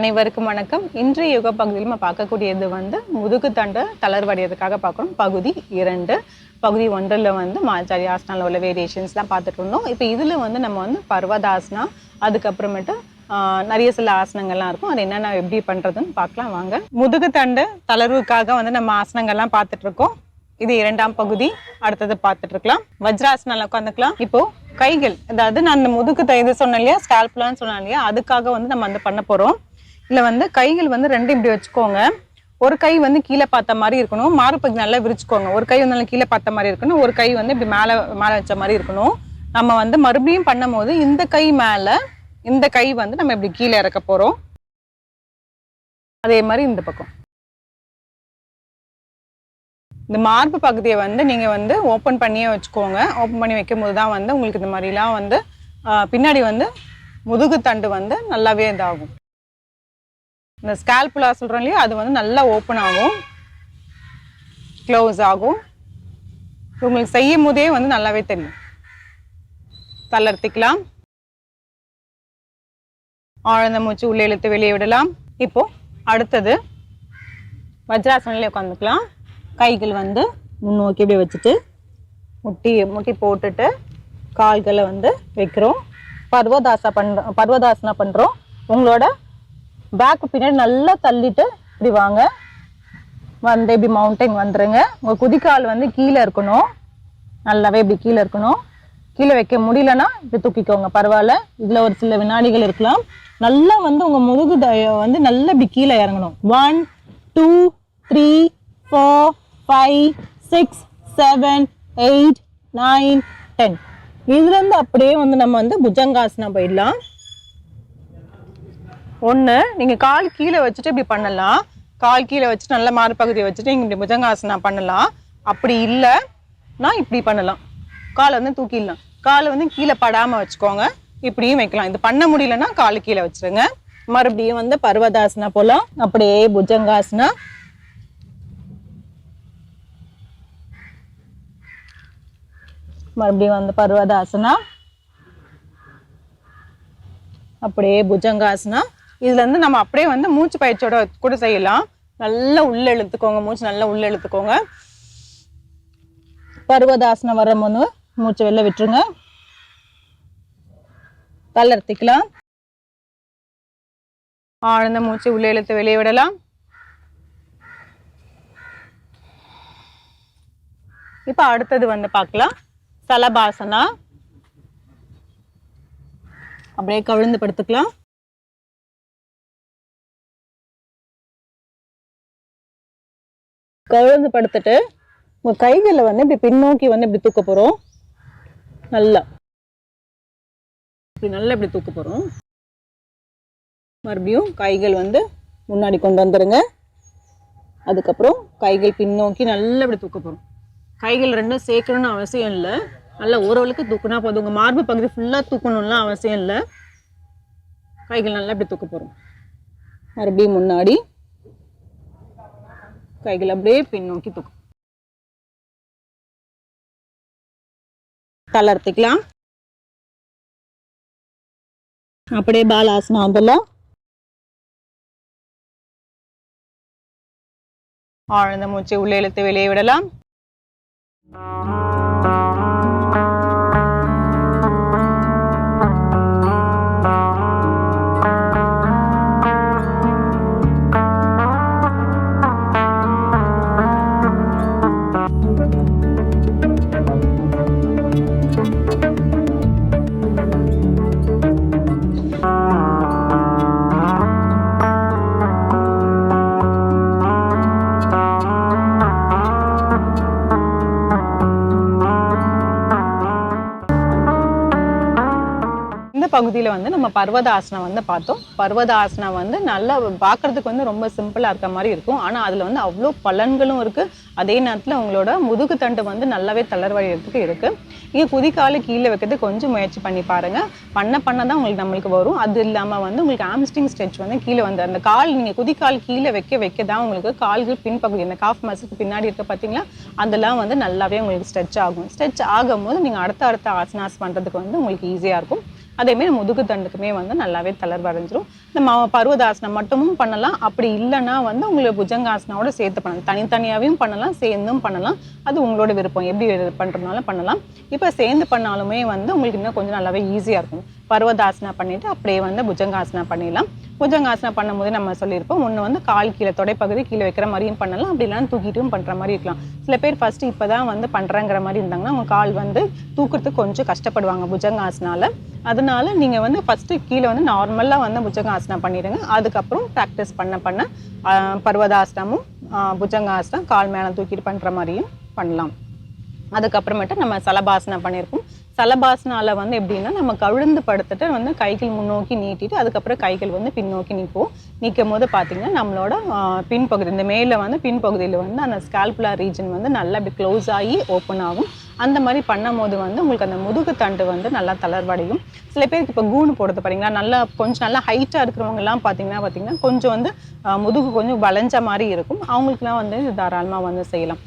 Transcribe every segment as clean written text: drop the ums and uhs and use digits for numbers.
அனைவருக்கும் வணக்கம். இன்றைய யோகா பகுதியில் நம்ம பார்க்கக்கூடியது முதுகு தண்டு தளர்வடைகிறதுக்காக பார்க்குறோம். பகுதி 2. பகுதி 1ல் மாச்சாரி ஆசனாவில் உள்ள வேரியேஷன்ஸ்லாம் பார்த்துட்டு இருந்தோம். இப்போ இதில் நம்ம பர்வதாசனா, அதுக்கப்புறமேட்டு நிறைய சில ஆசனங்கள்லாம் இருக்கும். அது என்னென்ன எப்படி பண்ணுறதுன்னு பார்க்கலாம் வாங்க. முதுகு தண்டு தளர்வுக்காக நம்ம ஆசனங்கள்லாம் பார்த்துட்டு இருக்கோம். இது 2ஆம் பகுதி. அடுத்தது பார்த்துட்டு இருக்கலாம். வஜ்ராசனால உட்காந்துக்கலாம். இப்போ கைகள், அதாவது நான் அந்த முதுகு இது சொன்னேன் இல்லையா, ஸ்கால்ப்லான்னு சொன்னேன் இல்லையா, அதுக்காக நம்ம பண்ண போகிறோம். இல்லை கைகள் 2 இப்படி வச்சுக்கோங்க. ஒரு கை கீழே பார்த்த மாதிரி இருக்கணும். மார்பகுதி நல்லா விரிச்சுக்கோங்க. ஒரு கை நல்லா கீழே பார்த்த மாதிரி இருக்கணும். ஒரு கை இப்படி மேலே மேலே வச்ச மாதிரி இருக்கணும். நம்ம மறுபடியும் பண்ணும் போது இந்த கை மேலே, இந்த கை நம்ம இப்படி கீழே இறக்க போகிறோம். அதே மாதிரி இந்த பக்கம் இந்த மார்பு பகுதியை நீங்கள் ஓப்பன் பண்ணியே வச்சுக்கோங்க. ஓப்பன் பண்ணி வைக்கும் போது தான் உங்களுக்கு இந்த மாதிரிலாம் பின்னாடி முதுகு தண்டு நல்லாவே இதாகும். இந்த ஸ்கால்புலா சொல்கிறோம் இல்லையா, அது நல்லா ஓப்பன் ஆகும், க்ளோஸ் ஆகும். உங்களுக்கு செய்யும் போதே நல்லாவே தெரியும். தளர்த்திக்கலாம். ஆழ்ந்த மூச்சு உள்ளே இழுத்து வெளியே விடலாம். இப்போ அடுத்தது வஜ்ராசனிலே உட்காந்துக்கலாம். கைகள் முன்னோக்கி இப்படி வச்சுட்டு முட்டி போட்டுட்டு கால்களை வைக்கிறோம். பர்வதாசனா பண்ணுறோம். உங்களோட பேக் பின்னாடி நல்லா தள்ளிட்டு இப்படி வாங்க. இப்படி மவுண்டைன் வந்துருங்க. உங்கள் குதிக்கால் கீழே இருக்கணும். நல்லாவே இப்படி கீழே இருக்கணும். கீழே வைக்க முடியலன்னா இப்படி தூக்கிக்கோங்க, பரவாயில்ல. இதில் ஒரு சில வினாடிகள் இருக்கலாம். நல்லா உங்கள் முதுகு நல்லா இப்படி கீழே இறங்கணும். 1 2 3 4 5 6 7 8 9 10. இதுலேருந்து அப்படியே நம்ம புஜங்காசனா போயிடலாம். 1, நீங்கள் கால் கீழே வச்சுட்டு இப்படி பண்ணலாம். கால் கீழே வச்சுட்டு நல்ல மார்பகுதியை வச்சுட்டு நீங்கள் இப்படி புஜங்காசனா பண்ணலாம். அப்படி இல்லைன்னா இப்படி பண்ணலாம். காலை தூக்கிடலாம். காலை கீழே படாமல் வச்சுக்கோங்க. இப்படியும் வைக்கலாம். இது பண்ண முடியலன்னா கால் கீழே வச்சுருங்க. மறுபடியும் பர்வதாசனா போகலாம். அப்படியே புஜங்காசனா. மறுபடியும் பர்வதாசனா, அப்படியே புஜங்காசனா. இதுல நம்ம அப்படியே மூச்சு பயிற்சியோட கூட செய்யலாம். நல்லா உள்ள இழுத்துக்கோங்க. மூச்சு நல்லா உள்ள இழுத்துக்கோங்க. பர்வதாசனா வரும்போது மூச்சு வெளில விட்டுருங்க. தளர்த்திக்கலாம். ஆழ்ந்த மூச்சு உள்ள இழுத்து வெளியே விடலாம். இப்ப அடுத்தது பார்க்கலாம். சலபாசனா. அப்படியே கவிழ்ந்து படுத்துக்கலாம். கவிழ்ந்து படுத்துட்டு உங்க கைகளை இப்படி பின்னோக்கி இப்படி தூக்க போறோம். நல்லா இப்படி தூக்க போறோம். மறுபடியும் கைகள் முன்னாடி கொண்டு வந்துருங்க. அதுக்கப்புறம் கைகள் பின்னோக்கி நல்லா இப்படி தூக்க போறோம். கைகள் 2 சேர்க்கணும்னு அவசியம் இல்லை. நல்லா ஓரளவுக்கு தூக்குனா போதும். உங்கள் மார்பு பகுதி ஃபுல்லாக தூக்கணும்லாம் அவசியம் இல்லை. கைகள் நல்லா இப்படி தூக்க போகிறோம். மறுபடியும் முன்னாடி கைகள் அப்படியே பின்னோக்கி தூக்கும். தளர்த்திக்கலாம். அப்படியே பாலாசனா வந்துடலாம். ஆழ்ந்த மூச்சு உள்ளே இழுத்து வெளியே விடலாம். பகுதியில் நம்ம பர்வதாசனா பார்த்தோம். பர்வதாசனா நல்லா பார்க்கறதுக்கு ரொம்ப சிம்பிளாக இருக்க மாதிரி இருக்கும். ஆனால் அதில் அவ்வளோ பலன்களும் இருக்குது. அதே நேரத்தில் உங்களோட முதுகு தண்டு நல்லாவே தளர்வடைகிறதுக்கு இருக்குது. நீங்கள் குதிக்காலு கீழே வைக்கிறது கொஞ்சம் முயற்சி பண்ணி பாருங்கள். பண்ண தான் நம்மளுக்கு வரும். அது இல்லாமல் உங்களுக்கு ஆம்ஸ்ட்ரிங் ஸ்ட்ரெச் கீழே அந்த கால், நீங்கள் குதிக்கால் கீழே வைக்க தான் உங்களுக்கு கால்கள் பின்பகுதி, இந்த காஃப் மசிலுக்கு பின்னாடி இருக்க பார்த்தீங்களா, அதெல்லாம் நல்லாவே உங்களுக்கு ஸ்ட்ரெச் ஆகும். ஸ்ட்ரெச் ஆகும்போது நீங்கள் அடுத்த ஆசனாஸ் பண்ணுறதுக்கு உங்களுக்கு ஈஸியாக இருக்கும். அதேமாரி முதுகு தண்டுக்குமே வந்து நல்லாவே தளர்வடைஞ்சிரும். இந்த பர்வதாசனம் மட்டுமும் பண்ணலாம். அப்படி இல்லைன்னா வந்து உங்களுக்கு புஜங்காசனாவோட சேர்த்து பண்ணலாம். தனித்தனியாகவும் பண்ணலாம், சேர்ந்தும் பண்ணலாம். அது உங்களோட விருப்பம். எப்படி பண்ணுறதுனாலும் பண்ணலாம். இப்போ சேர்ந்து பண்ணாலுமே வந்து உங்களுக்கு இன்னும் கொஞ்சம் நல்லாவே ஈஸியாக இருக்கும். பர்வதாசனா பண்ணிவிட்டு அப்படியே வந்து புஜங்காசனா பண்ணிடலாம். புஜங்காசனா பண்ணும்போது நம்ம சொல்லியிருப்போம், ஒன்று வந்து கால் கீழே தொடைப்பகுதி கீழே வைக்கிற மாதிரியும் பண்ணலாம், அப்படி இல்லைன்னா தூக்கிட்டும் பண்ணுற மாதிரி இருக்கலாம். சில பேர் ஃபஸ்ட்டு இப்போ தான் வந்து பண்ணுறங்கிற மாதிரி இருந்தாங்கன்னா அவங்க கால் வந்து தூக்குறதுக்கு கொஞ்சம் கஷ்டப்படுவாங்க புஜங்காசனால. அதனால நீங்கள் வந்து ஃபஸ்ட்டு கீழே வந்து நார்மலாக வந்து புஜங்காசனா பண்ணிடுங்க. அதுக்கப்புறம் ப்ராக்டிஸ் பண்ண பர்வதாசனமும் புஜங்காசனம் கால் மேலே தூக்கிட்டு பண்ணுற மாதிரியும் பண்ணலாம். அதுக்கப்புறமேட்டு நம்ம சலபாசனம் பண்ணியிருக்கோம். சலபாசனால வந்து எப்படின்னா நம்ம கவிழ்ந்து படுத்துட்டு வந்து கைகள் முன்னோக்கி நீட்டிட்டு அதுக்கப்புறம் கைகள் வந்து பின்னோக்கி நிற்கும் போது பார்த்தீங்கன்னா நம்மளோட பின்பகுதி இந்த மேலே வந்து பின்பகுதியில் வந்து அந்த ஸ்கால்புலர் ரீஜன் வந்து நல்லா அப்படி க்ளோஸ் ஆகி ஓப்பன் ஆகும். அந்த மாதிரி பண்ணும் போது வந்து உங்களுக்கு அந்த முதுகு தண்டு வந்து நல்லா தளர்வடையும். சில பேருக்கு இப்போ கூணு போடுறது பாத்தீங்கன்னா நல்லா கொஞ்சம் நல்லா ஹைட்டாக இருக்கிறவங்கலாம் பார்த்தீங்கன்னா கொஞ்சம் வந்து முதுகு கொஞ்சம் வளைஞ்ச மாதிரி இருக்கும். அவங்களுக்குலாம் வந்து தாராளமாக வந்து செய்யலாம்.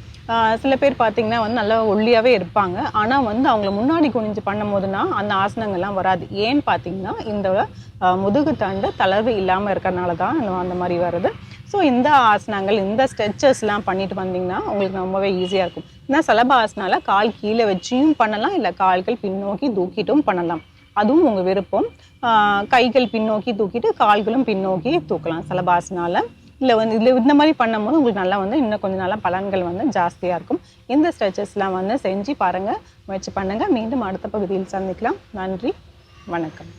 சில பேர் பார்த்தீங்கன்னா வந்து நல்லா ஒல்லியாகவே இருப்பாங்க. ஆனால் வந்து அவங்கள முன்னாடி குனிஞ்சு பண்ணும் போதுனா அந்த ஆசனங்கள்லாம் வராது. ஏன்னு பார்த்தீங்கன்னா இந்த முதுகு தண்டு தளர்வு இல்லாமல் இருக்கிறனால தான் அந்த மாதிரி வருது. ஸோ இந்த ஆசனங்கள் இந்த ஸ்ட்ரெச்சஸ்லாம் பண்ணிட்டு வந்தீங்கன்னா உங்களுக்கு ரொம்பவே ஈஸியாக இருக்கும். இந்த சலபாசனால கால் கீழே வச்சியும் பண்ணலாம், இல்லை கால்கள் பின்னோக்கி தூக்கிட்டும் பண்ணலாம். அதுவும் உங்கள் விருப்பம். கைகள் பின்னோக்கி தூக்கிட்டு கால்களும் பின்னோக்கி தூக்கலாம் சலபாசனால. இல்லை வந்து இந்த மாதிரி பண்ணும்போது உங்களுக்கு நல்லா வந்து இன்னும் கொஞ்சம் நல்லா பலன்கள் வந்து ஜாஸ்தியாக இருக்கும். இந்த ஸ்ட்ரெச்சஸ்லாம் வந்து செஞ்சு பாருங்கள், முயற்சி பண்ணுங்கள். மீண்டும் அடுத்த பகுதியில் சந்திக்கலாம். நன்றி, வணக்கம்.